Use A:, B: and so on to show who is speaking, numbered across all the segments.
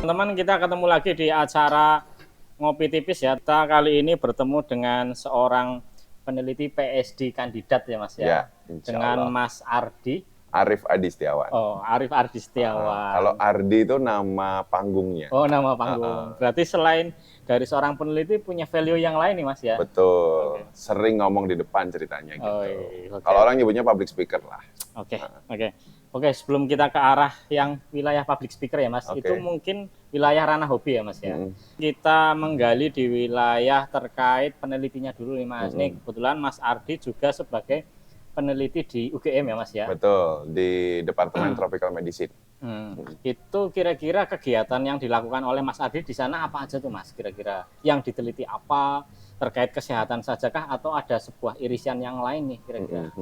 A: Teman-teman, kita ketemu lagi di acara Ngopi Tipis ya. Kita kali ini bertemu dengan seorang peneliti PhD kandidat ya Mas ya.
B: Ya, insya
A: dengan
B: Allah.
A: Mas Ardi.
B: Arif Adi Setiawan.
A: Oh, Arif Ardi Setiawan.
B: Kalau Ardi itu nama panggungnya.
A: Oh, nama panggung. Berarti selain dari seorang peneliti punya value yang lain nih Mas ya?
B: Betul. Sering ngomong di depan ceritanya gitu.
A: Oh, iya.
B: Kalau orang nyebutnya public speaker lah.
A: Oke, sebelum kita ke arah yang wilayah public speaker ya Mas, itu mungkin wilayah ranah hobi ya Mas ya. Kita menggali di wilayah terkait penelitinya dulu nih Mas. Nih kebetulan Mas Ardi juga sebagai peneliti di UGM ya Mas ya.
B: Betul, di Departemen Tropical Medicine.
A: Itu kira-kira kegiatan yang dilakukan oleh Mas Ardi di sana apa aja tuh Mas? Kira-kira yang diteliti apa? Terkait kesehatan sajakah atau ada sebuah irisan yang lain nih kira-kira?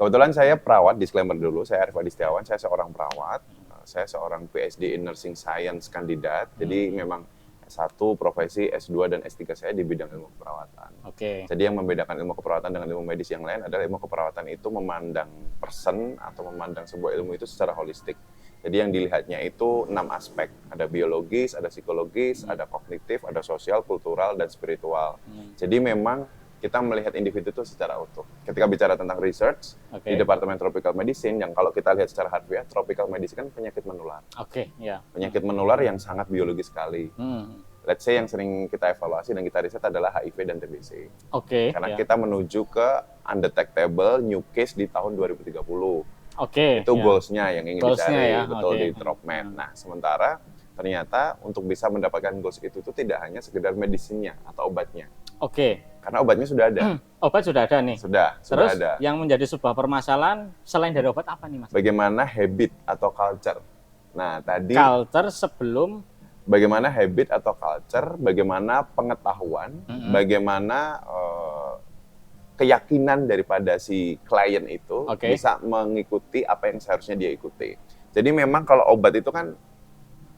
B: Kebetulan saya perawat, disclaimer dulu, saya Arif Adi Setiawan, saya seorang perawat. Saya seorang PhD in Nursing Science kandidat, jadi memang S1, profesi, S2, dan S3 saya di bidang ilmu keperawatan. Jadi yang membedakan ilmu keperawatan dengan ilmu medis yang lain adalah ilmu keperawatan itu memandang person atau memandang sebuah ilmu itu secara holistik. Jadi yang dilihatnya itu 6 aspek, ada biologis, ada psikologis, ada kognitif, ada sosial, kultural, dan spiritual. Jadi memang kita melihat individu itu secara utuh. Ketika bicara tentang research di Departemen Tropical Medicine, yang kalau kita lihat secara harfiah, tropical medicine kan penyakit menular. Penyakit menular yang sangat biologis sekali. Let's say yang sering kita evaluasi dan kita riset adalah HIV dan TBC. Karena kita menuju ke undetectable new case di tahun 2030. Itu goals-nya yang ingin dicari, betul di Tropmed. Nah, sementara ternyata untuk bisa mendapatkan goals itu tidak hanya sekedar medisinya atau obatnya. Karena obatnya sudah ada.
A: Obat sudah ada nih?
B: Sudah
A: Terus
B: ada.
A: Yang menjadi sebuah permasalahan selain dari obat apa nih Mas?
B: Bagaimana habit atau culture. Nah tadi.
A: Culture sebelum.
B: Bagaimana habit atau culture, bagaimana pengetahuan, bagaimana keyakinan daripada si klien itu bisa mengikuti apa yang seharusnya dia ikuti. Jadi memang kalau obat itu kan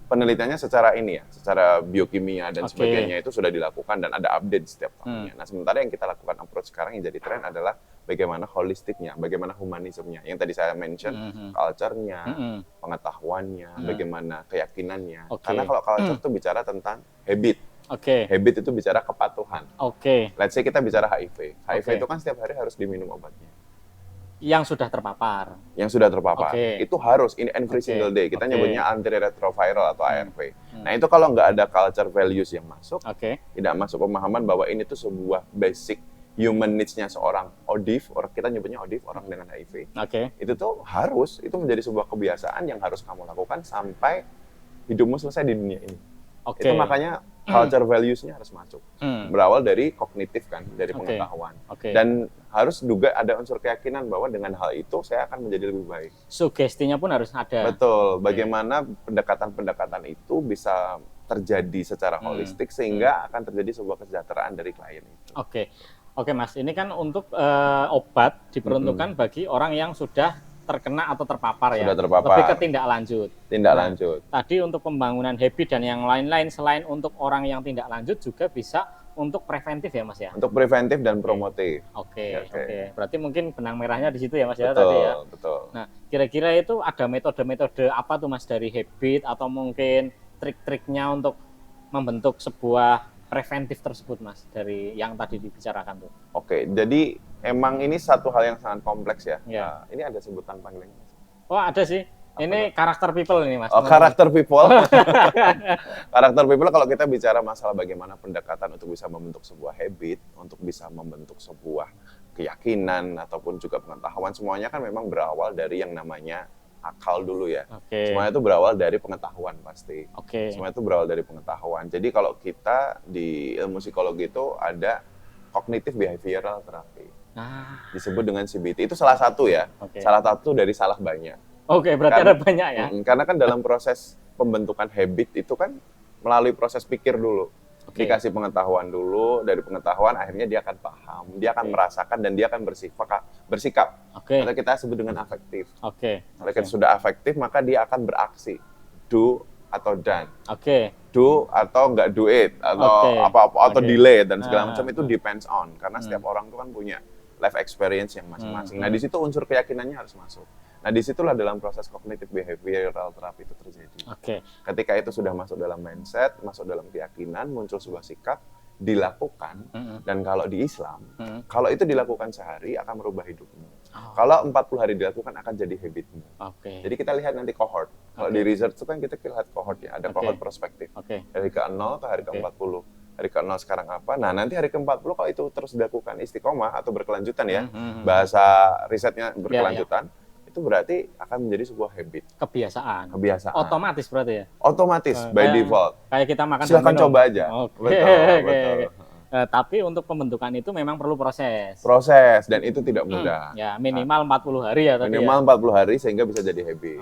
B: penelitiannya secara ini ya, secara biokimia dan sebagainya itu sudah dilakukan dan ada update setiap tahunnya. Nah, sementara yang kita lakukan approach sekarang yang jadi tren adalah bagaimana holistiknya, bagaimana humanismenya. Yang tadi saya mention, culture-nya, pengetahuannya, bagaimana keyakinannya. Karena kalau culture itu bicara tentang habit. Habit itu bicara kepatuhan. Let's say kita bicara HIV. HIV itu kan setiap hari harus diminum obatnya.
A: Yang sudah terpapar.
B: Itu harus in every single day. Kita nyebutnya antiretroviral atau ARV. Nah itu kalau nggak ada culture values yang masuk, tidak masuk pemahaman bahwa ini tuh sebuah basic human needs-nya seorang ODIV, kita nyebutnya ODIV, orang dengan HIV. Itu tuh harus, itu menjadi sebuah kebiasaan yang harus kamu lakukan sampai hidupmu selesai di dunia ini. Itu makanya culture values-nya harus masuk. Berawal dari kognitif kan, dari pengetahuan. Dan harus juga ada unsur keyakinan bahwa dengan hal itu saya akan menjadi lebih baik.
A: Sugestinya pun harus ada.
B: Betul. Bagaimana pendekatan-pendekatan itu bisa terjadi secara holistik sehingga akan terjadi sebuah kesejahteraan dari klien itu.
A: Oke Mas, ini kan untuk obat diperuntukkan bagi orang yang sudah terkena atau terpapar ya. Lebih ke tindak lanjut. Tadi untuk pembangunan habit dan yang lain-lain selain untuk orang yang tindak lanjut juga bisa untuk preventif ya Mas ya.
B: Untuk preventif dan promotif.
A: Berarti mungkin benang merahnya di situ ya Mas ya tadi ya.
B: Betul.
A: Nah, kira-kira itu ada metode-metode apa tuh Mas dari habit atau mungkin trik-triknya untuk membentuk sebuah preventif tersebut Mas dari yang tadi dibicarakan tuh.
B: Jadi emang ini satu hal yang sangat kompleks ya. Ini ada sebutan panggilnya.
A: Oh, ada sih. Ini karakter people ini Mas.
B: Karakter people. Karakter people kalau kita bicara masalah bagaimana pendekatan untuk bisa membentuk sebuah habit, untuk bisa membentuk sebuah keyakinan ataupun juga pengetahuan, semuanya kan memang berawal dari yang namanya akal dulu ya. Semuanya itu berawal dari pengetahuan pasti. Semuanya itu berawal dari pengetahuan. Jadi kalau kita di ilmu psikologi itu ada cognitive behavioral therapy. Disebut dengan CBT. Itu salah satu ya. Salah satu dari salah banyak.
A: Berarti ada banyak ya?
B: Karena kan dalam proses pembentukan habit itu kan melalui proses pikir dulu. Dikasih pengetahuan dulu, dari pengetahuan akhirnya dia akan paham, dia akan merasakan dan dia akan bersikap. Karena kita sebut dengan afektif. Kalau kita sudah afektif maka dia akan beraksi. Do atau done. Do atau nggak do it atau apa atau delay dan segala macam itu depends on karena setiap orang itu kan punya life experience yang masing-masing. Nah, di situ unsur keyakinannya harus masuk. Nah, disitulah dalam proses cognitive behavioral therapy itu terjadi. Ketika itu sudah masuk dalam mindset, masuk dalam keyakinan, muncul sebuah sikap, dilakukan, dan kalau di Islam, kalau itu dilakukan sehari akan merubah hidupmu. Kalau 40 hari dilakukan akan jadi habitmu. Jadi kita lihat nanti cohort. Kalau di research itu kan kita lihat cohort ya, ada cohort perspektif. Dari ke-0 ke hari ke-40. Hari ke-0 sekarang apa? Nah, nanti hari ke-40 kalau itu terus dilakukan istiqomah atau berkelanjutan ya, bahasa risetnya berkelanjutan, itu berarti akan menjadi sebuah habit. Kebiasaan.
A: Otomatis berarti ya?
B: Otomatis, by default.
A: Kayak kita makan.
B: Silahkan coba aja. Betul.
A: Tapi untuk pembentukan itu memang perlu proses.
B: Dan itu tidak mudah.
A: Ya, minimal 40 hari ya tadi.
B: Minimal 40 hari sehingga bisa jadi habit.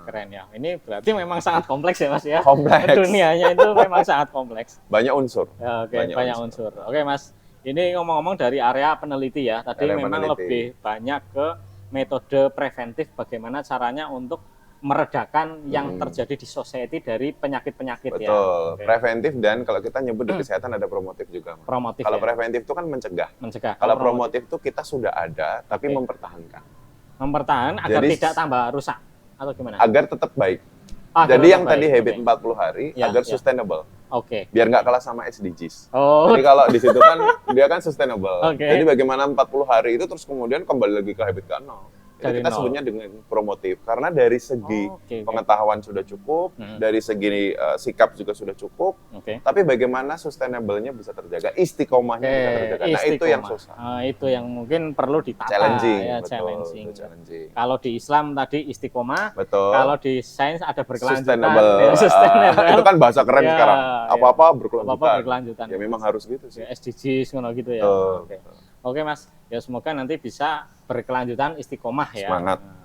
A: Keren ya. Ini berarti memang sangat kompleks ya Mas ya?
B: Kompleks.
A: Dunianya itu memang sangat kompleks.
B: Banyak unsur.
A: Banyak unsur. Oke Mas, ini ngomong-ngomong dari area peneliti ya. Tadi memang lebih banyak ke metode preventif, bagaimana caranya untuk meredakan yang terjadi di society dari penyakit-penyakit ya.
B: Betul. Preventif dan kalau kita nyebut di kesehatan ada promotif juga.
A: Promotif.
B: Kalau preventif itu kan mencegah.
A: Kalau
B: promotif itu kita sudah ada tapi mempertahankan.
A: Agar tidak tambah rusak atau gimana?
B: Agar tetap baik. Jadi yang tadi habit 40 hari agar sustainable. Biar nggak kalah sama SDGs. Jadi kalau di situ kan dia kan sustainable. Jadi bagaimana 40 hari itu terus kemudian kembali lagi ke habit ke 0. Itu kita sebutnya dengan promotif karena dari segi pengetahuan sudah cukup, dari segi sikap juga sudah cukup, tapi bagaimana sustainable-nya bisa terjaga, istiqomahnya bisa terjaga. Nah, itu yang susah.
A: Itu yang mungkin perlu ditata.
B: Challenging.
A: Kalau di Islam tadi istiqomah, kalau di sains ada berkelanjutan.
B: Sustainable. Itu kan bahasa keren sekarang. Apa-apa berkelanjutan. Ya memang harus gitu sih.
A: SDGs gitu ya. Oke Mas, ya semoga nanti bisa berkelanjutan istiqomah ya.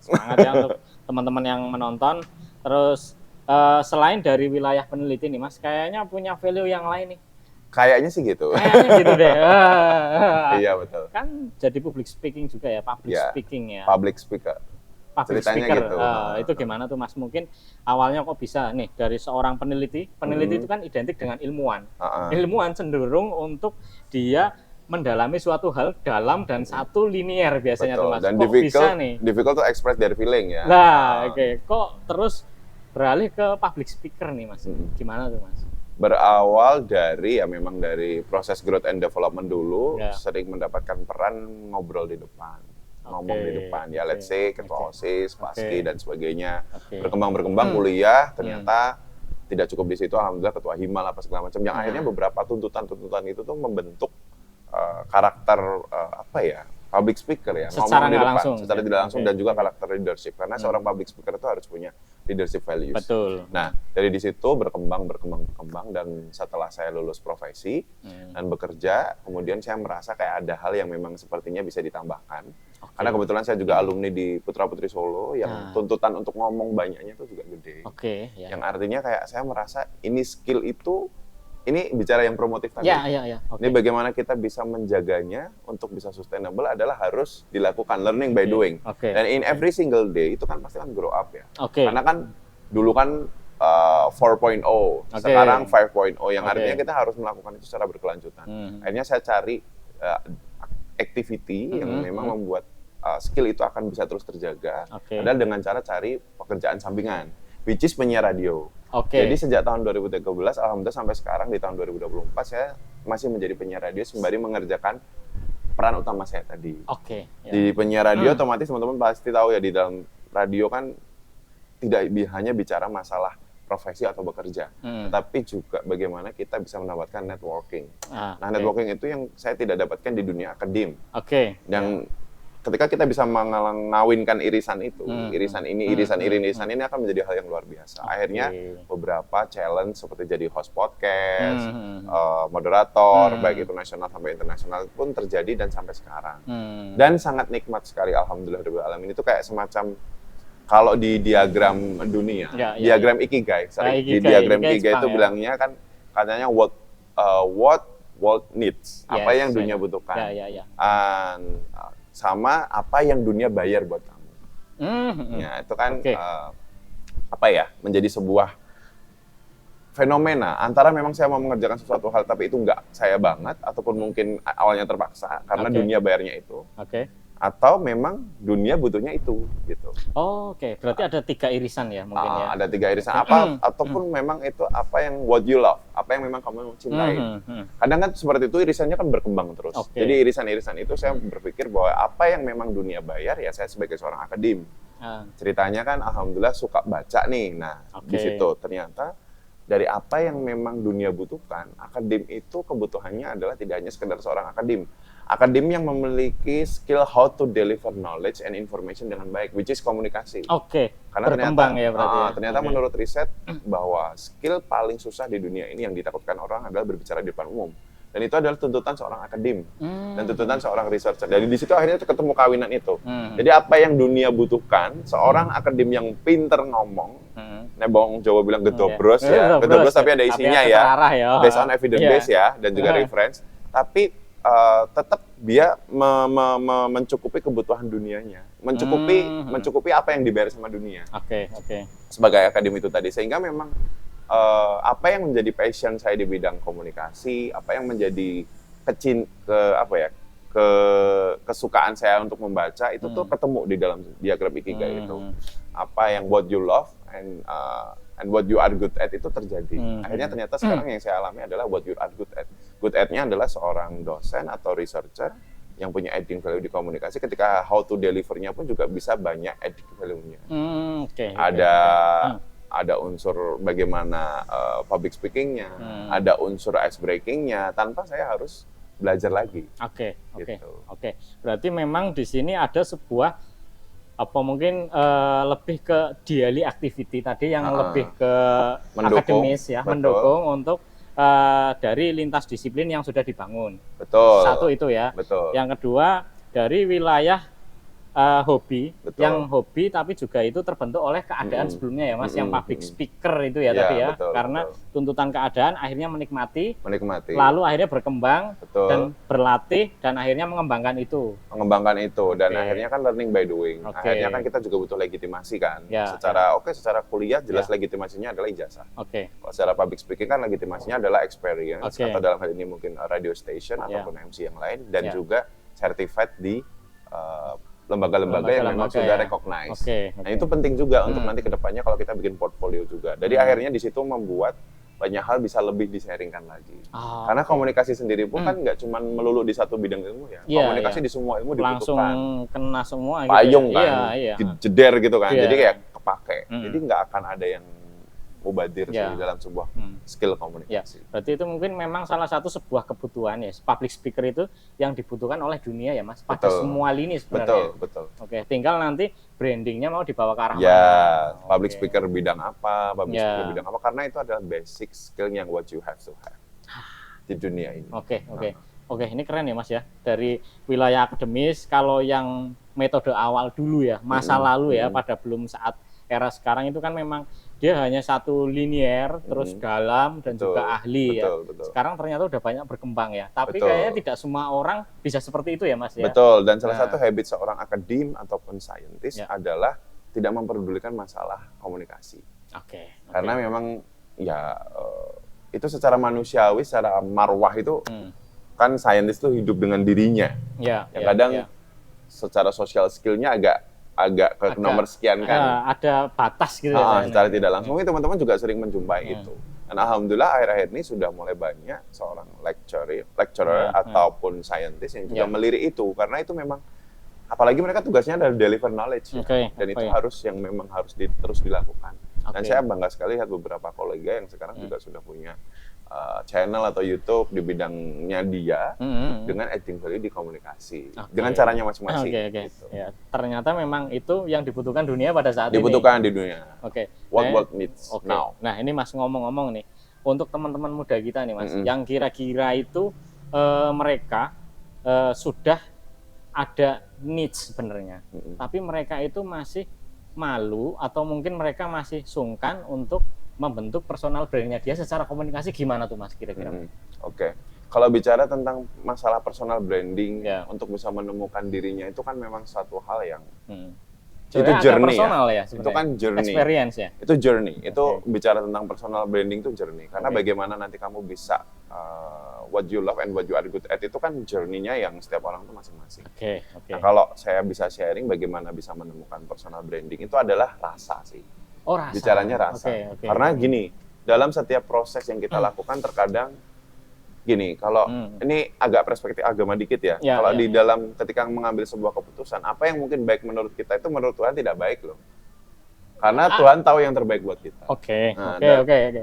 A: Semangat ya untuk teman-teman yang menonton. Terus selain dari wilayah peneliti nih Mas, kayaknya punya value yang lain nih.
B: Kayaknya sih gitu.
A: Kayaknya gitu deh.
B: Iya betul.
A: Kan jadi public speaking juga ya, speaking ya.
B: Public speaker.
A: Ceritanya gitu. Itu gimana tuh Mas? Mungkin awalnya kok bisa nih dari seorang peneliti itu kan identik dengan ilmuwan. Ilmuwan cenderung untuk dia mendalami suatu hal dalam dan satu linier biasanya tuh Mas.
B: Dan
A: kok bisa nih?
B: Difficult to express their feeling ya.
A: Nah, kok terus beralih ke public speaker nih Mas? Gimana tuh Mas?
B: Berawal dari ya memang dari proses growth and development dulu, sering mendapatkan peran ngobrol di depan. Ngomong di depan ya, let's say ketua OSIS, paski dan sebagainya. Berkembang kuliah, ternyata tidak cukup di situ, alhamdulillah ketua Himal apa segala macam. Yang akhirnya beberapa tuntutan itu tuh membentuk karakter public speaker ya,
A: secara
B: tidak langsung dan juga karakter leadership karena seorang public speaker itu harus punya leadership values.
A: Betul.
B: Nah, dari di situ berkembang dan setelah saya lulus profesi dan bekerja, kemudian saya merasa kayak ada hal yang memang sepertinya bisa ditambahkan. Karena kebetulan saya juga alumni di Putra Putri Solo yang tuntutan untuk ngomong banyaknya itu juga gede. Yang artinya kayak saya merasa ini skill itu ini bicara yang promotif tadi. Ini bagaimana kita bisa menjaganya untuk bisa sustainable adalah harus dilakukan learning by doing. Dan in every single day itu kan pasti kan grow up ya. Karena kan dulu kan 4.0, sekarang 5.0 yang artinya kita harus melakukan itu secara berkelanjutan. Akhirnya saya cari activity yang memang membuat skill itu akan bisa terus terjaga. Adalah dengan cara cari pekerjaan sampingan, which is penyiar radio. Jadi sejak tahun 2013, alhamdulillah sampai sekarang di tahun 2024 saya masih menjadi penyiar radio sembari mengerjakan peran utama saya tadi. Di penyiar radio otomatis teman-teman pasti tahu ya di dalam radio kan tidak hanya bicara masalah profesi atau bekerja, tapi juga bagaimana kita bisa mendapatkan networking. Nah, networking itu yang saya tidak dapatkan di dunia akadem. Dan ketika kita bisa mengawinkan irisan itu, irisan ini akan menjadi hal yang luar biasa. Akhirnya beberapa challenge seperti jadi host podcast, moderator, baik itu nasional sampai internasional pun terjadi dan sampai sekarang. Dan sangat nikmat sekali, alhamdulillah. Ini itu kayak semacam kalau di diagram dunia, diagram Ikigai. Di diagram Ikigai itu bilangnya kan katanya what world needs, apa yang dunia butuhkan. Sama apa yang dunia bayar buat kamu. Ya, itu kan menjadi sebuah fenomena antara memang saya mau mengerjakan sesuatu hal tapi itu nggak saya banget ataupun mungkin awalnya terpaksa karena dunia bayarnya itu. atau memang dunia butuhnya itu gitu.
A: Oke, berarti ada 3 irisan ya mungkin ya.
B: Ada 3 irisan apa ataupun memang itu apa yang what you love, apa yang memang kamu cintai. Kadang kan seperti itu irisannya kan berkembang terus. Jadi irisan-irisan itu saya berpikir bahwa apa yang memang dunia bayar ya saya sebagai seorang akadem. Ceritanya kan alhamdulillah suka baca nih. Nah, di situ ternyata dari apa yang memang dunia butuhkan, akadem itu kebutuhannya adalah tidak hanya sekedar seorang akadem. Akadem yang memiliki skill how to deliver knowledge and information dengan baik, which is komunikasi. Karena
A: berkembang ya berarti.
B: Ternyata menurut riset bahwa skill paling susah di dunia ini yang ditakutkan orang adalah berbicara di depan umum. Dan itu adalah tuntutan seorang akadem dan tuntutan seorang researcher. Dari di situ akhirnya ketemu kawinan itu. Jadi apa yang dunia butuhkan, seorang akadem yang pinter ngomong, nah Bang Jawa bilang gedobros ya, gedobros tapi ada isinya ya, based on evidence base ya, dan juga reference. Tapi tetap dia mencukupi kebutuhan dunianya, mencukupi apa yang dibayar sama dunia. Sebagai akademi itu tadi, sehingga memang apa yang menjadi passion saya di bidang komunikasi, apa yang menjadi kesukaan saya untuk membaca itu tuh ketemu di dalam diagram Ikigai itu. Apa yang what you love and what you are good at itu terjadi. Akhirnya ternyata sekarang yang saya alami adalah what you are good at. Good at-nya adalah seorang dosen atau researcher yang punya adding value di komunikasi. Ketika how to deliver-nya pun juga bisa banyak adding value-nya. Ada unsur bagaimana public speaking-nya, ada unsur ice breaking-nya, tanpa saya harus belajar lagi.
A: Oke. Berarti memang di sini ada sebuah mungkin lebih ke daily activity tadi yang lebih ke akademis ya, mendukung untuk dari lintas disiplin yang sudah dibangun. Satu itu ya. Yang kedua dari wilayah hobi, yang hobi tapi juga itu terbentuk oleh keadaan sebelumnya ya Mas, yang public speaker itu ya tadi ya, karena tuntutan keadaan akhirnya menikmati, lalu akhirnya berkembang dan berlatih dan akhirnya mengembangkan itu.
B: Dan akhirnya kan learning by doing. Akhirnya kan kita juga butuh legitimasi kan. Secara kuliah jelas legitimasinya adalah ijazah. Kalau secara public speaking kan legitimasinya adalah experience atau dalam hal ini mungkin radio station ataupun MC yang lain dan juga certified di lembaga-lembaga yang memang sudah recognize. Nah itu penting juga untuk nanti kedepannya kalau kita bikin portfolio juga. Jadi akhirnya di situ membuat banyak hal bisa lebih di-sharingkan lagi. Karena komunikasi sendiri pun kan nggak cuma melulu di satu bidang ilmu ya. Komunikasi di semua ilmu dibutuhkan.
A: Langsung kena semua.
B: Payung gitu kan, jeder gitu kan. Jadi kayak kepake. Jadi nggak akan ada yang mubadir di dalam sebuah skill komunikasi.
A: Berarti itu mungkin memang salah satu sebuah kebutuhan ya, public speaker itu yang dibutuhkan oleh dunia ya Mas, pada semua lini sebenarnya.
B: Betul.
A: Tinggal nanti brandingnya mau dibawa ke arah
B: mana. Public speaker bidang apa, speaker bidang apa, karena itu adalah basic skill yang what you have to have di dunia ini.
A: Oke, ini keren ya Mas ya, dari wilayah akademis. Kalau yang metode awal dulu ya, masa lalu ya, pada belum saat era sekarang itu kan memang dia hanya satu linier, terus dalam dan juga ahli ya. Sekarang ternyata udah banyak berkembang ya. Tapi kayaknya tidak semua orang bisa seperti itu ya Mas ya.
B: Dan salah satu habit seorang akadem ataupun scientist adalah tidak memperdulikan masalah komunikasi. Karena memang itu secara manusiawi, secara marwah itu kan scientist itu hidup dengan dirinya. Kadang secara social skill-nya agak ke nomor sekian kan.
A: Ada batas gitu
B: secara tidak langsung teman-teman juga sering menjumpai itu. Dan alhamdulillah akhir-akhir ini sudah mulai banyak seorang lecturer ataupun scientist yang juga melirik itu, karena itu memang apalagi mereka tugasnya adalah deliver knowledge dan itu memang harus terus dilakukan. Dan saya bangga sekali lihat beberapa kolega yang sekarang juga sudah punya channel atau YouTube di bidangnya dia dengan adding value di komunikasi dengan caranya masing-masing. Gitu.
A: Ternyata memang itu yang dibutuhkan dunia pada saat
B: dibutuhkan di dunia. What world needs now.
A: Nah ini Mas ngomong-ngomong nih, untuk teman-teman muda kita nih Mas, yang kira-kira itu mereka sudah ada needs sebenarnya, tapi mereka itu masih malu atau mungkin mereka masih sungkan untuk membentuk personal brandnya dia secara komunikasi, gimana tuh Mas kira-kira?
B: Kalau bicara tentang masalah personal branding untuk bisa menemukan dirinya itu kan memang satu hal yang itu journey ya. Itu kan journey.
A: Experience ya.
B: Itu journey. Itu bicara tentang personal branding itu journey. Karena bagaimana nanti kamu bisa what you love and what you are good at itu kan journey-nya yang setiap orang tuh masing-masing.
A: Oke.
B: Nah, kalau saya bisa sharing bagaimana bisa menemukan personal branding itu adalah rasa sih.
A: Oh, rasa.
B: Bicaranya rasa. Karena gini, dalam setiap proses yang kita lakukan terkadang gini, kalau ini agak perspektif agama dikit ya. Kalau di dalam ketika mengambil sebuah keputusan, apa yang mungkin baik menurut kita itu menurut Tuhan tidak baik loh. Karena Tuhan tahu yang terbaik buat kita.
A: Oke.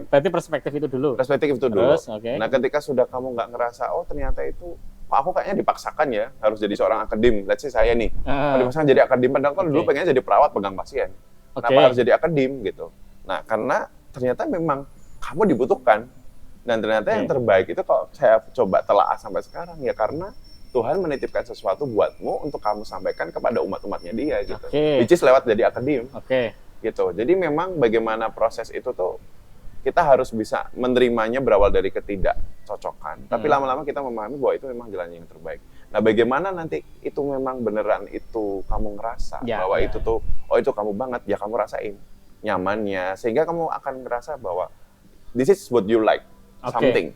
A: Berarti perspektif itu dulu.
B: Perspektif itu dulu.
A: Terus,
B: Nah, ketika sudah kamu nggak ngerasa, oh ternyata itu, aku kayaknya dipaksakan ya harus jadi seorang akadem. Let's say saya nih, dipaksakan jadi akadem. Padahal kan dulu pengennya jadi perawat pegang pasien. Kenapa harus jadi akadem gitu? Nah, karena ternyata memang kamu dibutuhkan. Dan ternyata yang terbaik itu kalau saya coba telaah sampai sekarang ya karena Tuhan menitipkan sesuatu buatmu untuk kamu sampaikan kepada umat-umatnya dia gitu. Which is lewat jadi akadem. Gitu. Jadi memang bagaimana proses itu tuh kita harus bisa menerimanya berawal dari ketidakcocokan. Tapi lama-lama kita memahami bahwa itu memang jalan yang terbaik. Nah, bagaimana nanti itu memang beneran itu kamu ngerasa bahwa itu tuh oh itu kamu banget ya kamu rasain nyamannya sehingga kamu akan ngerasa bahwa this is what you like something.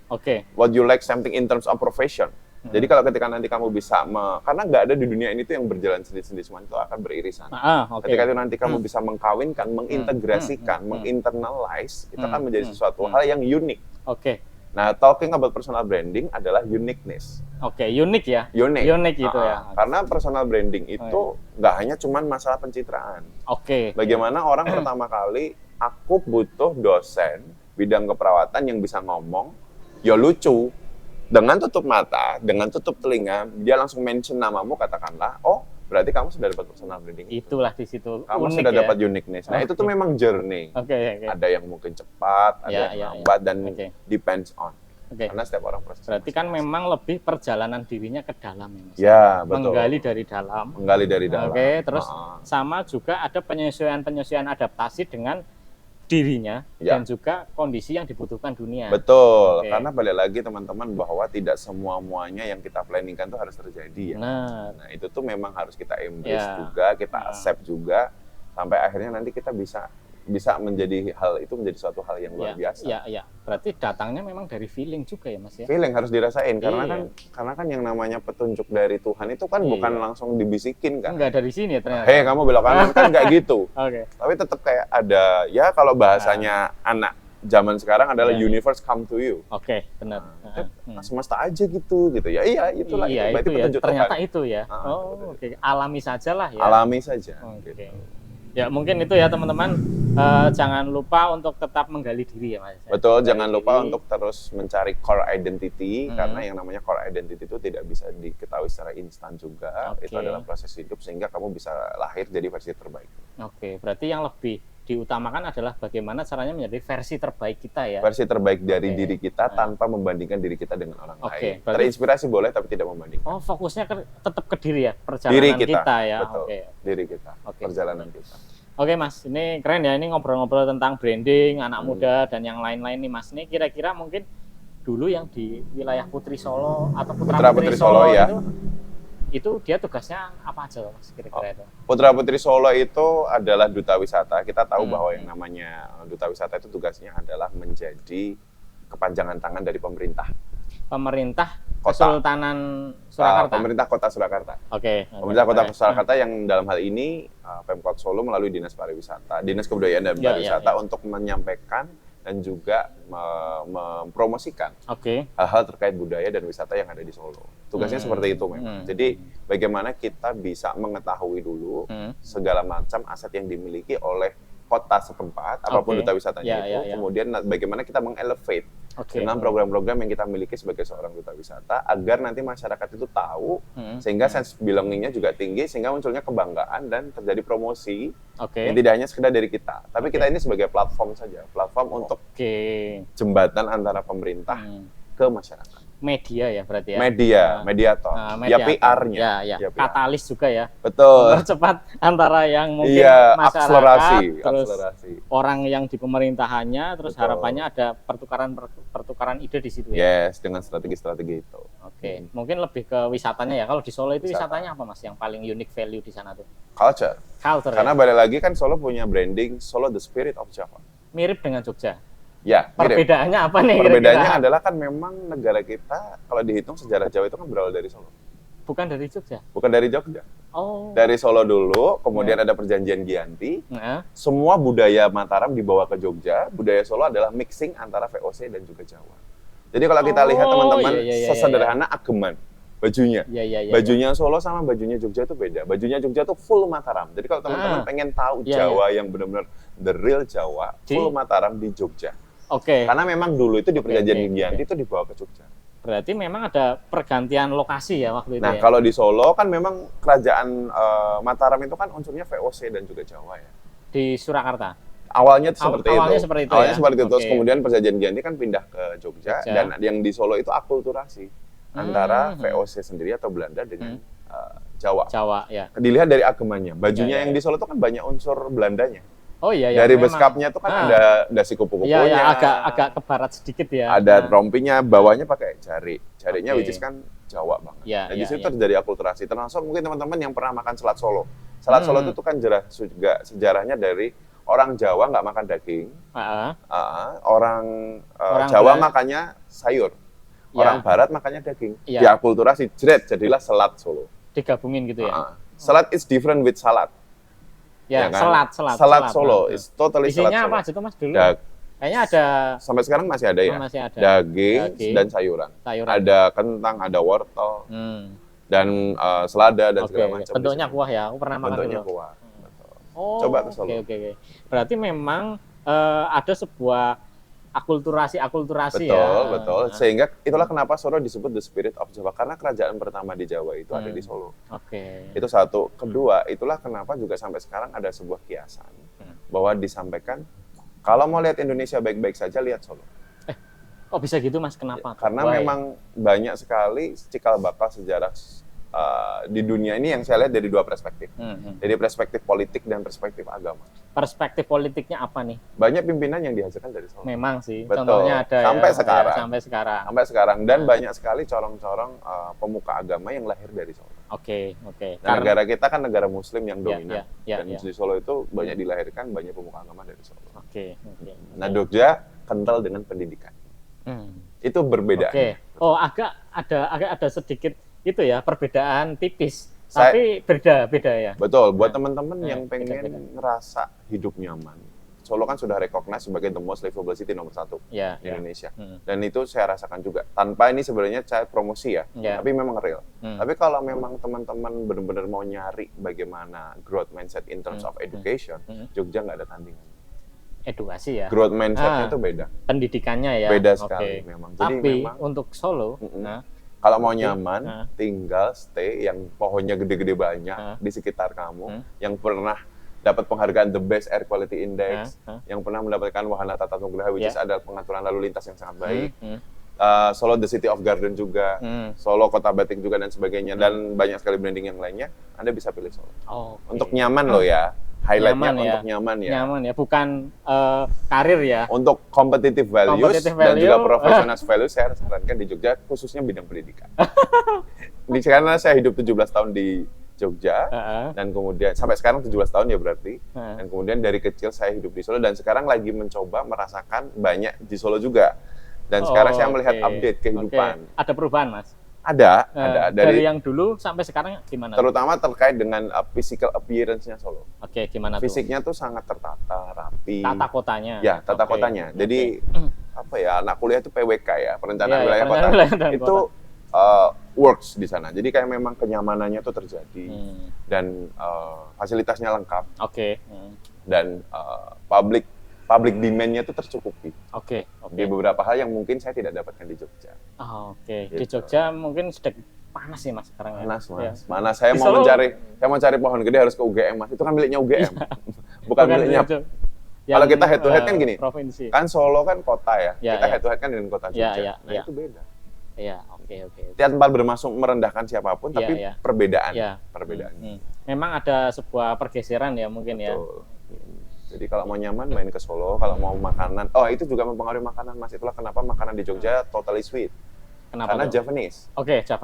B: What you like something in terms of profession. Jadi kalau ketika nanti kamu bisa, karena nggak ada di dunia ini tuh yang berjalan sendiri-sendiri, semua itu akan beririsan. Ketika itu nanti kamu bisa mengkawinkan, mengintegrasikan, menginternalize, itu akan menjadi sesuatu hal yang unik. Nah, talking about personal branding adalah uniqueness.
A: Unik ya?
B: Unik
A: gitu ya.
B: Karena personal branding itu nggak hanya cuma masalah pencitraan. Bagaimana orang pertama kali, aku butuh dosen bidang keperawatan yang bisa ngomong, ya lucu. Dengan tutup mata, dengan tutup telinga, dia langsung mention namamu, katakanlah, oh berarti kamu sudah dapat personal branding.
A: Itulah di situ.
B: Kamu sudah dapat uniqueness. Nah itu tuh memang journey. Ada yang mungkin cepat, ada yang lambat, dan depends on. Karena setiap orang proses.
A: Berarti kan memang lebih perjalanan dirinya ke dalam ya, Mas?
B: Ya, betul.
A: Menggali dari dalam. Terus sama juga ada penyesuaian adaptasi dengan dirinya dan juga kondisi yang dibutuhkan dunia.
B: Betul, karena balik lagi teman-teman bahwa tidak semuanya yang kita planningkan itu harus terjadi ya. Nah itu tuh memang harus kita embrace juga, kita accept juga sampai akhirnya nanti kita bisa menjadi menjadi suatu hal yang luar biasa.
A: Berarti datangnya memang dari feeling juga ya Mas ya?
B: Feeling harus dirasain karena kan yang namanya petunjuk dari Tuhan itu kan bukan langsung dibisikin kan.
A: Enggak dari sini ya ternyata.
B: Hei kamu belok kanan kan enggak gitu. Tapi tetap kayak ada ya kalau bahasanya anak zaman sekarang adalah universe come to you.
A: Benar.
B: Semesta aja gitu ya. Iya itulah itu. Berarti petunjuk
A: ternyata
B: Tuhan.
A: Itu ya. Alami sajalah ya.
B: Alami saja. Gitu.
A: Ya mungkin itu ya teman-teman, jangan lupa untuk tetap menggali diri ya Mas.
B: Betul, jangan lupa untuk terus mencari core identity karena yang namanya core identity itu tidak bisa diketahui secara instan juga. Itu adalah proses hidup sehingga kamu bisa lahir jadi versi terbaik.
A: Berarti yang lebih diutamakan adalah bagaimana caranya menjadi versi terbaik kita ya.
B: Versi terbaik dari diri kita tanpa membandingkan diri kita dengan orang lain. Terinspirasi boleh tapi tidak membandingkan.
A: Fokusnya tetap ke diri ya, perjalanan kita ya.
B: Betul. Diri kita, perjalanan kita.
A: Mas, ini keren ya, ini ngobrol-ngobrol tentang branding, anak muda dan yang lain-lain nih Mas. Ini kira-kira mungkin dulu yang di wilayah Putri Solo atau Putra Putri Solo ya. Itu dia tugasnya apa aja Mas kira-kira itu?
B: Putra Putri Solo itu adalah duta wisata. Kita tahu bahwa yang namanya duta wisata itu tugasnya adalah menjadi kepanjangan tangan dari pemerintah Kesultanan Surakarta. Pemerintah Kota Surakarta. Pemerintah Kota Surakarta yang dalam hal ini Pemkot Solo melalui Dinas Pariwisata, Dinas Kebudayaan dan Pariwisata untuk menyampaikan dan juga mempromosikan hal-hal terkait budaya dan wisata yang ada di Solo. Tugasnya seperti itu memang. Jadi bagaimana kita bisa mengetahui dulu segala macam aset yang dimiliki oleh kota setempat, apapun duta wisatanya itu, kemudian bagaimana kita mengelevate dengan program-program yang kita miliki sebagai seorang duta wisata, agar nanti masyarakat itu tahu, sehingga sense belonging-nya juga tinggi, sehingga munculnya kebanggaan dan terjadi promosi, yang tidak hanya sekedar dari kita, tapi kita ini sebagai platform saja, platform untuk jembatan antara pemerintah ke masyarakat.
A: Media ya berarti ya?
B: Mediator. Ya PR-nya.
A: Ya. Katalis juga ya.
B: Betul.
A: Mempercepat antara yang mungkin masyarakat, terus orang yang di pemerintahannya, terus harapannya ada pertukaran ide di situ ya?
B: Yes, dengan strategi-strategi itu.
A: Mungkin lebih ke wisatanya ya. Kalau di Solo itu wisatanya apa Mas yang paling unique value di sana tuh?
B: Culture
A: Karena
B: balik lagi kan Solo punya branding, Solo the spirit of Java.
A: Mirip dengan Jogja?
B: Ya, mirip.
A: Perbedaannya apa nih
B: Perbedaannya
A: kira-kira?
B: adalah kan memang negara kita kalau dihitung sejarah Jawa itu kan berawal dari Solo.
A: Bukan dari Jogja?
B: Bukan dari Jogja.
A: Oh.
B: Dari Solo dulu, kemudian ada perjanjian Giyanti.
A: Nah,
B: Semua budaya Mataram dibawa ke Jogja. Budaya Solo adalah mixing antara VOC dan juga Jawa. Jadi kalau kita lihat teman-teman, sesederhana ageman bajunya. Bajunya Solo sama bajunya Jogja itu beda. Bajunya Jogja itu full Mataram. Jadi kalau teman-teman pengen tahu Jawa yang benar-benar the real Jawa, full Mataram di Jogja.
A: Oke.
B: Karena memang dulu itu di perjanjian Giyanti itu dibawa ke Jogja.
A: Berarti memang ada pergantian lokasi ya waktu itu.
B: Nah, kalau di Solo kan memang kerajaan Mataram itu kan unsurnya VOC dan juga Jawa ya.
A: Di Surakarta.
B: Awalnya seperti itu.
A: Awalnya seperti itu.
B: Awalnya seperti itu. Terus kemudian perjanjian Giyanti kan pindah ke Jogja dan yang di Solo itu akulturasi antara VOC sendiri atau Belanda dengan Jawa.
A: Jawa ya.
B: Dilihat dari agemannya. Bajunya yang di Solo itu kan banyak unsur Belandanya.
A: Oh iya ya.
B: Dari beskapnya itu kan ada dasi kupu-kupunya.
A: Iya, agak ke barat sedikit ya.
B: Ada rompinya, bawahnya pakai jari. Jarinya which is kan Jawa banget.
A: Ya,
B: di situ terjadi akulturasi. Termasuk mungkin teman-teman yang pernah makan selat Solo. Selat Solo itu kan juga sejarahnya dari orang Jawa nggak makan daging. Orang Jawa makannya sayur. Orang Barat makannya daging. Diakulturasi, jadilah selat Solo.
A: Digabungin gitu ya.
B: Selat is different with salad.
A: Ya, kan?
B: Selat Solo is totally selat Solo.
A: Isinya apa aja tuh Mas dulu? Kayaknya ada.
B: Sampai sekarang masih ada ya.
A: Masih ada.
B: Daging dan sayuran. Ada kentang, ada wortel, dan selada dan segala macam.
A: Bentuknya kuah ya. Aku pernah makan.
B: Bentuknya kuah.
A: Oh,
B: coba ke Solo.
A: Oke. Berarti memang ada sebuah akulturasi
B: Betul. Sehingga itulah kenapa Solo disebut the spirit of Jawa, karena kerajaan pertama di Jawa itu ada di Solo. Itu satu. Kedua, itulah kenapa juga sampai sekarang ada sebuah kiasan bahwa disampaikan kalau mau lihat Indonesia baik-baik saja lihat Solo.
A: Kok bisa gitu Mas? Kenapa?
B: Karena memang banyak sekali cikal bakal sejarah di dunia ini yang saya lihat dari dua perspektif. Jadi perspektif politik dan perspektif agama.
A: Perspektif politiknya apa nih?
B: Banyak pimpinan yang dihasilkan dari Solo.
A: Memang sih.
B: Betul.
A: Contohnya ada
B: sampai sekarang. Dan banyak sekali corong-corong pemuka agama yang lahir dari Solo.
A: Oke.
B: Nah, negara kita kan negara Muslim yang dominan. Dan di Solo itu banyak dilahirkan banyak pemuka agama dari Solo. Nah, Jogja kental dengan pendidikan. Itu berbeda.
A: Oh, agak ada sedikit itu ya, perbedaan tipis, tapi beda ya.
B: Betul, buat teman-teman yang pengen ngerasa hidup nyaman. Solo kan sudah recognize sebagai the most livable city nomor 1 di Indonesia. Dan itu saya rasakan juga. Tanpa ini sebenarnya saya promosi ya, tapi memang real. Tapi kalau memang teman-teman benar-benar mau nyari bagaimana growth mindset in terms of education, Jogja nggak ada tandingan.
A: Edukasi ya.
B: Growth mindset-nya itu beda.
A: Pendidikannya ya.
B: Beda sekali memang.
A: Jadi memang untuk Solo,
B: kalau mau nyaman, tinggal stay yang pohonnya gede-gede banyak di sekitar kamu, yang pernah dapat penghargaan The Best Air Quality Index, yang pernah mendapatkan wahana tata nugraha, which is ada pengaturan lalu lintas yang sangat baik. Solo The City of Garden juga, Solo Kota Batik juga dan sebagainya, dan banyak sekali branding yang lainnya. Anda bisa pilih Solo. Untuk nyaman loh ya. Highlight-nya untuk nyaman ya.
A: Nyaman ya, bukan karir ya.
B: Untuk competitive values dan juga professional values, saya sarankan di Jogja, khususnya bidang pendidikan. Karena saya hidup 17 tahun di Jogja, dan kemudian sampai sekarang 17 tahun ya berarti, dan kemudian dari kecil saya hidup di Solo, dan sekarang lagi mencoba merasakan banyak di Solo juga. Dan sekarang saya melihat update kehidupan.
A: Ada perubahan Mas?
B: Ada.
A: Dari yang dulu sampai sekarang gimana?
B: Terutama terkait dengan physical appearance-nya Solo.
A: Gimana tuh?
B: Fisiknya tuh sangat tertata, rapi.
A: Tata kotanya?
B: Ya, tata kotanya. Jadi, anak kuliah itu PWK ya, perencanaan wilayah kota. Itu works di sana. Jadi kayak memang kenyamanannya tuh terjadi. Dan fasilitasnya lengkap. Dan public demand-nya itu tercukupi. Di beberapa hal yang mungkin saya tidak dapatkan di Jogja.
A: Gitu. Di Jogja mungkin sedang panas sih Mas sekarang.
B: Panas Mas. Mana saya mau mencari pohon gede harus ke UGM Mas. Itu kan miliknya UGM. Bukan miliknya. Kalau kita head to head kan gini.
A: Provinsi.
B: Kan Solo kan kota ya. Kita head to head kan dengan kota Jogja. Itu beda. Tanpa bermaksud merendahkan siapapun, tapi perbedaan. Memang ada sebuah pergeseran ya mungkin. Betul. Jadi kalau mau nyaman main ke Solo, kalau mau makanan, itu juga mempengaruhi makanan Mas. Itulah kenapa makanan di Jogja totally sweet. Karena Javanese.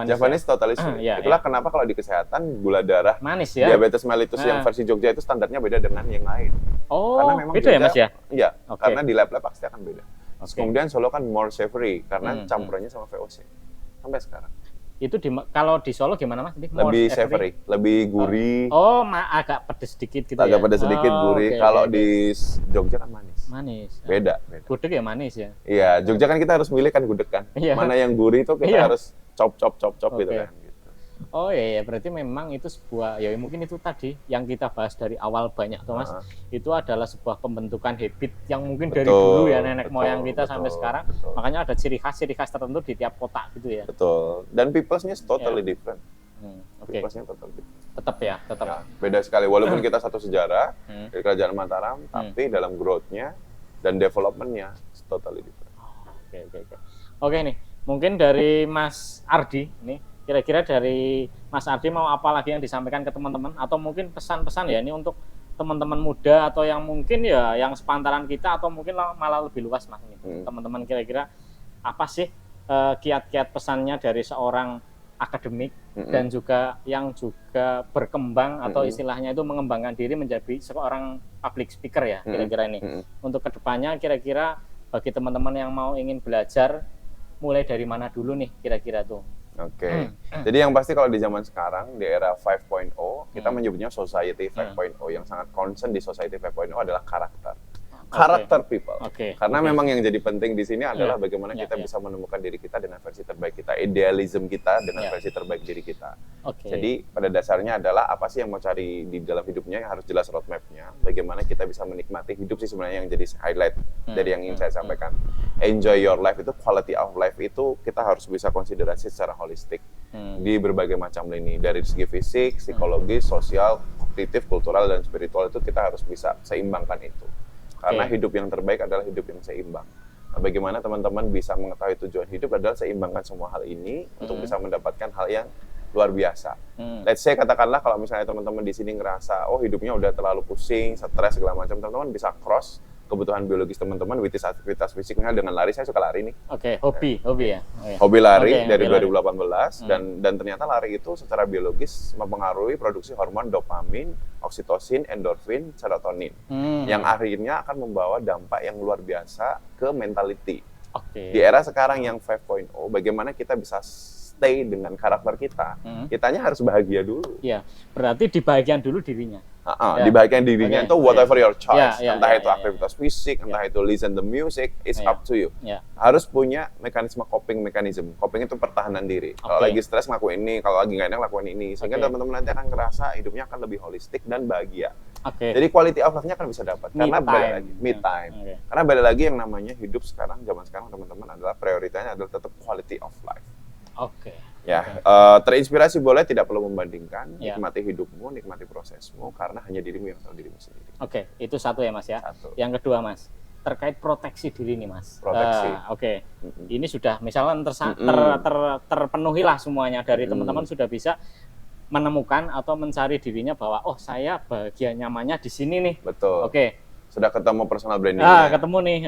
B: Javanese totally sweet. Itulah kenapa kalau di kesehatan gula darah manis ya. Diabetes mellitus yang versi Jogja itu standarnya beda dengan yang lain. Karena memang beda Jogja, ya Mas ya? Iya. Karena di lab-lab pasti akan beda. Kemudian Solo kan more savory karena campurannya sama VOC sampai sekarang.
A: Itu kalau di Solo gimana Mas?
B: Lebih savory, lebih gurih.
A: Agak pedes sedikit gitu
B: agak pedes sedikit, gurih. Kalau di Jogja kan manis.
A: Manis.
B: Beda.
A: Gudeg ya manis ya?
B: Iya, Jogja kan kita harus milih kan gudeg kan. Mana yang gurih itu kita harus chop gitu kan.
A: Oh iya, berarti memang itu sebuah, ya mungkin itu tadi yang kita bahas dari awal banyak tuh Mas, itu adalah sebuah pembentukan habit yang mungkin dari dulu ya nenek moyang kita sampai sekarang, makanya ada ciri khas tertentu di tiap kota gitu ya.
B: Betul, dan peoplesnya totally different. Peoplesnya totally different.
A: Tetap.
B: Nah, beda sekali, walaupun kita satu sejarah dari Kerajaan Mataram, tapi dalam growth-nya dan development-nya totally different.
A: Oke nih, mungkin dari Mas Ardi nih, kira-kira dari Mas Ardi mau apa lagi yang disampaikan ke teman-teman atau mungkin pesan-pesan ya ini untuk teman-teman muda atau yang mungkin ya yang sepantaran kita atau mungkin malah lebih luas Mas nih. Teman-teman kira-kira apa sih kiat-kiat pesannya dari seorang akademik dan juga yang juga berkembang atau istilahnya itu mengembangkan diri menjadi seorang public speaker ya kira-kira ini. Untuk kedepannya kira-kira bagi teman-teman yang mau ingin belajar mulai dari mana dulu nih kira-kira tuh?
B: Jadi yang pasti kalau di zaman sekarang di era 5.0 kita menyebutnya society 5.0 yang sangat concern di society 5.0 adalah karakter people. Karena memang yang jadi penting di sini adalah bagaimana kita bisa menemukan diri kita dengan versi terbaik kita, idealism kita dengan versi terbaik diri kita. Jadi pada dasarnya adalah apa sih yang mau cari di dalam hidupnya yang harus jelas roadmap-nya. Bagaimana kita bisa menikmati hidup sih sebenarnya yang jadi highlight dari yang ingin saya sampaikan. Enjoy your life itu, quality of life itu kita harus bisa konsiderasi secara holistik di berbagai macam lini, dari segi fisik, psikologis, sosial, kognitif, kultural dan spiritual itu kita harus bisa seimbangkan itu. Karena hidup yang terbaik adalah hidup yang seimbang. Nah, bagaimana teman-teman bisa mengetahui tujuan hidup adalah seimbangkan semua hal ini untuk bisa mendapatkan hal yang luar biasa. Let's say katakanlah kalau misalnya teman-teman di sini ngerasa hidupnya udah terlalu pusing, stres segala macam, teman-teman bisa cross kebutuhan biologis teman-teman, which is aktivitas fisiknya dengan lari. Saya suka lari nih.
A: Hobi ya.
B: Hobi lari dari 2018 dan ternyata lari itu secara biologis mempengaruhi produksi hormon dopamin, oksitosin, endorfin, serotonin yang akhirnya akan membawa dampak yang luar biasa ke mentality. Di era sekarang yang 5.0, bagaimana kita bisa stay dengan karakter kita, kitanya harus bahagia dulu.
A: Iya, berarti dibahagiakan dulu dirinya.
B: Dibahagiakan dirinya itu whatever your choice, entah itu aktivitas fisik, entah itu listen the music, it's up to you. Harus punya mekanisme coping mechanism. Coping itu pertahanan diri. Kalau lagi stres ngelakuin ini, kalau lagi nggak enak lakuin ini, sehingga teman-teman nanti akan ngerasa hidupnya akan lebih holistik dan bahagia. Jadi quality of life-nya akan bisa dapat karena balik lagi me time. Karena balik lagi yang namanya hidup sekarang, zaman sekarang teman-teman adalah prioritasnya adalah tetap quality of life. Terinspirasi boleh, tidak perlu membandingkan. Nikmati hidupmu, nikmati prosesmu, karena hanya dirimu yang tahu dirimu sendiri.
A: Itu satu ya Mas ya. Yang kedua Mas, terkait proteksi diri nih Mas. Ini sudah misalnya terpenuhi lah semuanya dari teman-teman sudah bisa menemukan atau mencari dirinya bahwa saya bahagia nyamannya di sini nih.
B: Betul. Sudah ketemu personal branding.
A: Ketemu nih.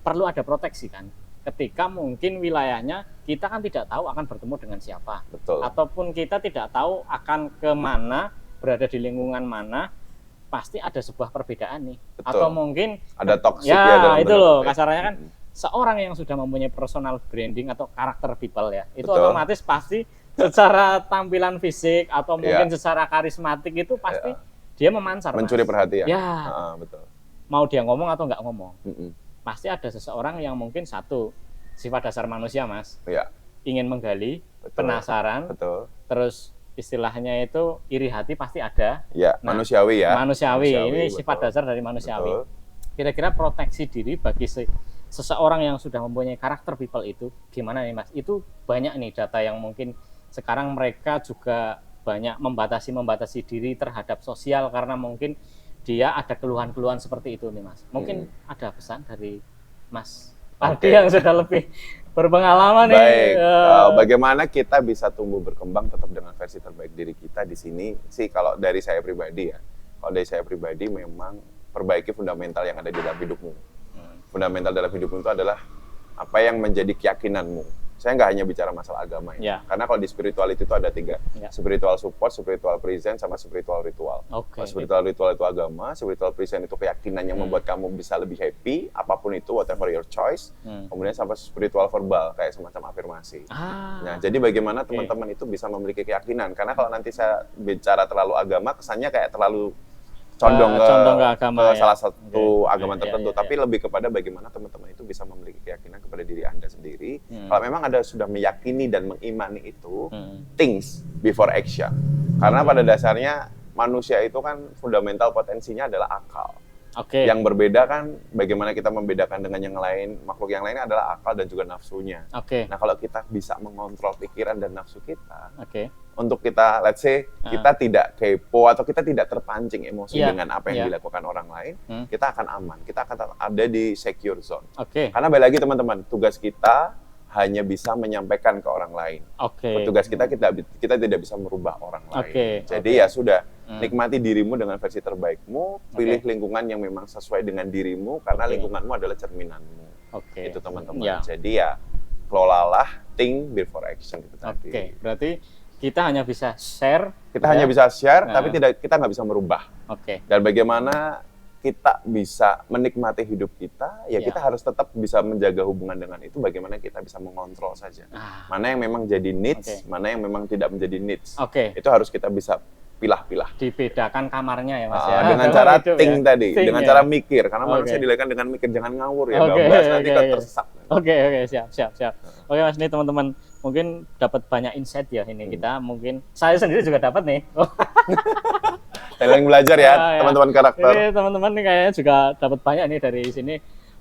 A: Perlu ada proteksi kan. Ketika mungkin wilayahnya kita kan tidak tahu akan bertemu dengan siapa. Ataupun kita tidak tahu akan kemana, berada di lingkungan mana, pasti ada sebuah perbedaan nih. Atau mungkin
B: ada toxic ya
A: itu loh kasarnya kan seorang yang sudah mempunyai personal branding atau karakter people ya, itu otomatis pasti secara tampilan fisik atau mungkin secara karismatik itu pasti dia memancar,
B: mencuri perhatian.
A: Betul. Mau dia ngomong atau nggak ngomong, pasti ada seseorang yang mungkin satu sifat dasar manusia Mas, ingin menggali, penasaran, terus istilahnya itu iri hati pasti ada.
B: Manusiawi ya.
A: Manusiawi ini sifat dasar dari manusiawi. Kira-kira proteksi diri bagi seseorang yang sudah mempunyai karakter people itu gimana nih Mas? Itu banyak nih data yang mungkin sekarang mereka juga banyak membatasi diri terhadap sosial karena mungkin dia ada keluhan-keluhan seperti itu nih Mas. Mungkin ada pesan dari Mas Ardi yang sudah lebih berpengalaman nih.
B: Baik, bagaimana kita bisa tumbuh berkembang tetap dengan versi terbaik diri kita di sini sih kalau dari saya pribadi ya. Kalau dari saya pribadi memang perbaiki fundamental yang ada di dalam hidupmu. Fundamental dalam hidupmu itu adalah apa yang menjadi keyakinanmu. saya nggak hanya bicara masalah agama ya. Karena kalau di spirituality itu ada 3. Spiritual support, spiritual present, sama spiritual ritual. Kalau spiritual ritual itu agama, spiritual present itu keyakinan yang membuat kamu bisa lebih happy, apapun itu, whatever your choice. Kemudian sampai spiritual verbal, kayak semacam afirmasi. Nah, jadi bagaimana teman-teman itu bisa memiliki keyakinan. Karena kalau nanti saya bicara terlalu agama, kesannya kayak terlalu condong ke agama, ke salah satu agama tertentu, tapi lebih kepada bagaimana teman-teman itu bisa memiliki keyakinan kepada diri Anda sendiri. Kalau memang Anda sudah meyakini dan mengimani itu, things before action. Karena pada dasarnya manusia itu kan fundamental potensinya adalah akal. Yang berbeda kan bagaimana kita membedakan dengan yang lain, makhluk yang lain adalah akal dan juga nafsunya. Nah, kalau kita bisa mengontrol pikiran dan nafsu kita, untuk kita, let's say, kita tidak kepo atau kita tidak terpancing emosi dengan apa yang dilakukan orang lain, kita akan aman, kita akan ada di secure zone. Karena balik lagi teman-teman, tugas kita hanya bisa menyampaikan ke orang lain. Tugas kita tidak bisa merubah orang lain. Jadi ya sudah, nikmati dirimu dengan versi terbaikmu, pilih lingkungan yang memang sesuai dengan dirimu, karena lingkunganmu adalah cerminanmu. Itu teman-teman. Jadi ya, kelolalah think before action itu tadi.
A: Berarti kita hanya bisa share.
B: Hanya bisa share, tapi kita nggak bisa merubah. Dan bagaimana kita bisa menikmati hidup kita, ya kita harus tetap bisa menjaga hubungan dengan itu, bagaimana kita bisa mengontrol saja. Mana yang memang jadi needs, mana yang memang tidak menjadi needs. Itu harus kita bisa pilah-pilah.
A: Dibedakan kamarnya ya Mas ya.
B: Dengan cara think tadi, dengan cara mikir. Karena manusia dilahirkan dengan mikir, jangan ngawur ya, bablas nanti kan tersesat.
A: Siap. Oke Mas, nih teman-teman mungkin dapat banyak insight ya ini kita, mungkin saya sendiri juga dapat nih.
B: Saling belajar ya teman-teman karakter.
A: Ini teman-teman nih kayaknya juga dapat banyak nih dari sini.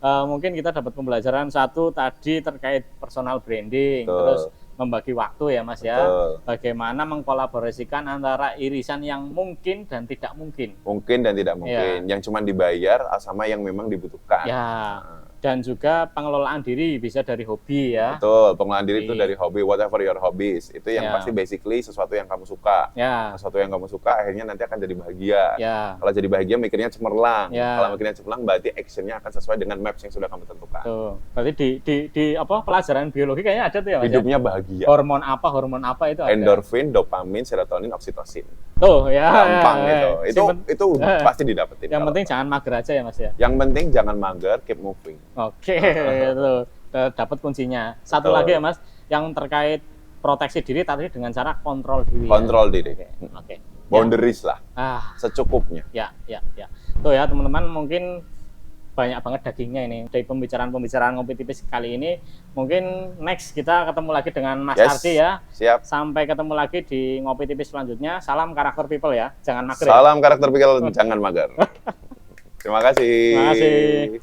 A: Mungkin kita dapat pembelajaran satu tadi terkait personal branding, terus membagi waktu ya Mas ya. Bagaimana mengkolaborasikan antara irisan yang mungkin dan tidak mungkin.
B: Mungkin dan tidak mungkin, yang cuma dibayar sama yang memang dibutuhkan.
A: Dan juga pengelolaan diri bisa dari hobi ya.
B: Betul, pengelolaan diri itu dari hobi, whatever your hobbies. Itu yang pasti basically sesuatu yang kamu suka. Sesuatu yang kamu suka akhirnya nanti akan jadi bahagia. Kalau jadi bahagia mikirnya cemerlang. Kalau mikirnya cemerlang berarti actionnya akan sesuai dengan maps yang sudah kamu tentukan.
A: Berarti di pelajaran biologi kayaknya ada tuh ya Mas.
B: Hidupnya bahagia.
A: Hormon apa itu ada.
B: Endorfin, dopamin, serotonin, oksitosin.
A: Gampang
B: itu. Itu pasti didapetin.
A: Yang penting jangan mager aja ya Mas ya.
B: Yang penting jangan mager, keep moving.
A: Itu dapat kuncinya. Satu lagi ya Mas, yang terkait proteksi diri tadi dengan cara kontrol diri.
B: Kontrol diri. Boundaries lah. Secukupnya.
A: Tuh ya teman-teman, mungkin banyak banget dagingnya ini dari pembicaraan Ngopi Tipis kali ini. Mungkin next kita ketemu lagi dengan Mas Ardi ya.
B: Siap.
A: Sampai ketemu lagi di Ngopi Tipis selanjutnya. Salam karakter people ya, jangan mager.
B: Salam karakter people, jangan mager. Terima kasih.